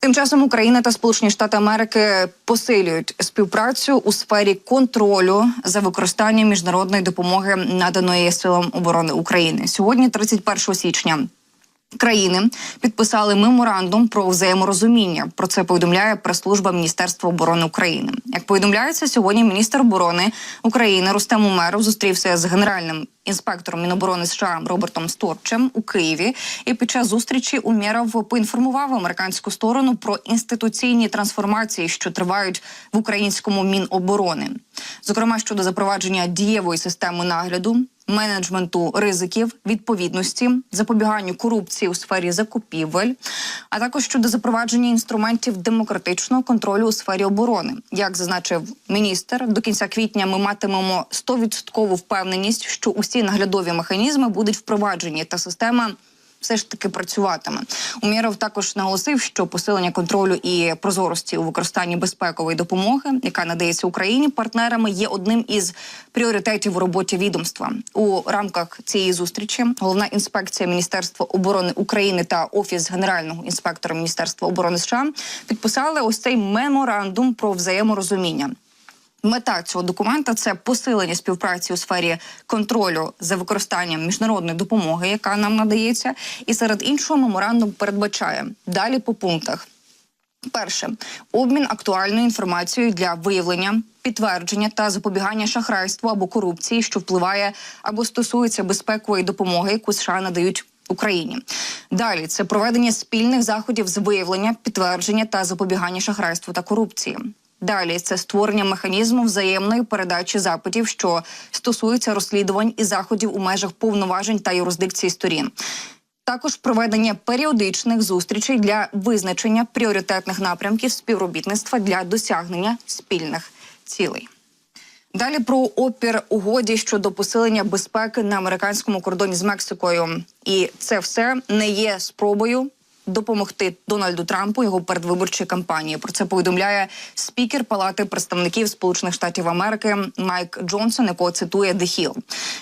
Тим часом Україна та Сполучені Штати Америки посилюють співпрацю у сфері контролю за використанням міжнародної допомоги, наданої Силам оборони України. Сьогодні, 31 січня, країни підписали меморандум про взаєморозуміння. Про це повідомляє прес-служба Міністерства оборони України. Як повідомляється, сьогодні міністр оборони України Рустем Умеров зустрівся з генеральним інспектором Міноборони США Робертом Сторчем у Києві. І під час зустрічі Умеров поінформував американську сторону про інституційні трансформації, що тривають в українському Міноборони. Зокрема, щодо запровадження дієвої системи нагляду, менеджменту ризиків, відповідності, запобіганню корупції у сфері закупівель, а також щодо запровадження інструментів демократичного контролю у сфері оборони. Як зазначив міністр, до кінця квітня ми матимемо 100% впевненість, що усі наглядові механізми будуть впроваджені та система все ж таки працюватиме. Умєров також наголосив, що посилення контролю і прозорості у використанні безпекової допомоги, яка надається Україні партнерами, є одним із пріоритетів у роботі відомства. У рамках цієї зустрічі Головна інспекція Міністерства оборони України та Офіс Генерального інспектора Міністерства оборони США підписали ось цей меморандум про взаєморозуміння. Мета цього документа – це посилення співпраці у сфері контролю за використанням міжнародної допомоги, яка нам надається. І серед іншого меморандум передбачає далі по пунктах. Перше. Обмін актуальною інформацією для виявлення, підтвердження та запобігання шахрайству або корупції, що впливає або стосується безпекової допомоги, яку США надають Україні. Далі – це проведення спільних заходів з виявлення, підтвердження та запобігання шахрайству та корупції. Далі – це створення механізму взаємної передачі запитів, що стосуються розслідувань і заходів у межах повноважень та юрисдикції сторін. Також проведення періодичних зустрічей для визначення пріоритетних напрямків співробітництва для досягнення спільних цілей. Далі про опір угоді щодо посилення безпеки на американському кордоні з Мексикою. І це все не є спробою допомогти Дональду Трампу його передвиборчій кампанії. Про це повідомляє спікер Палати представників Сполучених Штатів Америки Майк Джонсон, якого цитує The Hill.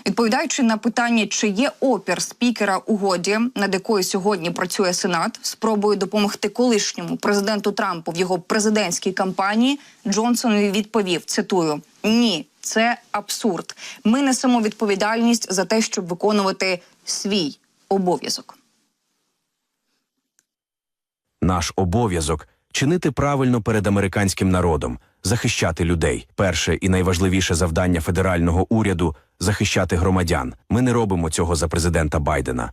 Відповідаючи на питання, чи є опір спікера угоді, над якою сьогодні працює Сенат, спробою допомогти колишньому президенту Трампу в його президентській кампанії, Джонсон відповів, цитую, «Ні, це абсурд. Ми несемо відповідальність за те, щоб виконувати свій обов'язок». Наш обов'язок – чинити правильно перед американським народом, захищати людей. Перше і найважливіше завдання федерального уряду – захищати громадян. Ми не робимо цього за президента Байдена.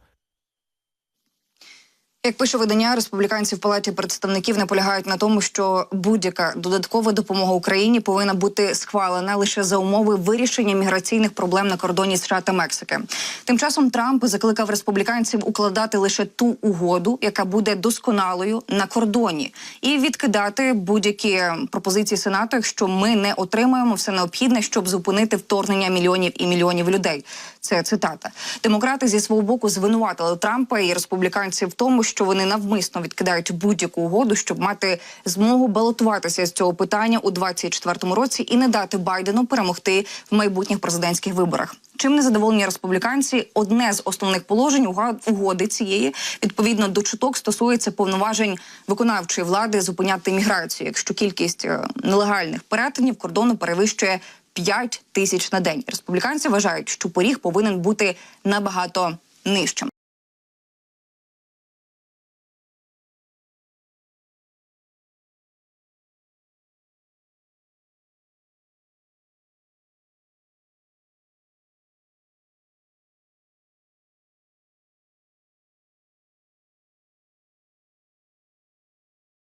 Як пише видання, республіканці в Палаті представників наполягають на тому, що будь-яка додаткова допомога Україні повинна бути схвалена лише за умови вирішення міграційних проблем на кордоні США та Мексики. Тим часом Трамп закликав республіканців укладати лише ту угоду, яка буде досконалою на кордоні, і відкидати будь-які пропозиції Сенату, якщо ми не отримаємо все необхідне, щоб зупинити вторгнення мільйонів і мільйонів людей. Це цитата. Демократи зі свого боку звинуватили Трампа і республіканців в тому, що вони навмисно відкидають будь-яку угоду, щоб мати змогу балотуватися з цього питання у 2024 році і не дати Байдену перемогти в майбутніх президентських виборах. Чим незадоволені республіканці, одне з основних положень угоди цієї, відповідно до чуток, стосується повноважень виконавчої влади зупиняти міграцію, якщо кількість нелегальних перетинів кордону перевищує 5 тисяч на день. Республіканці вважають, що поріг повинен бути набагато нижчим.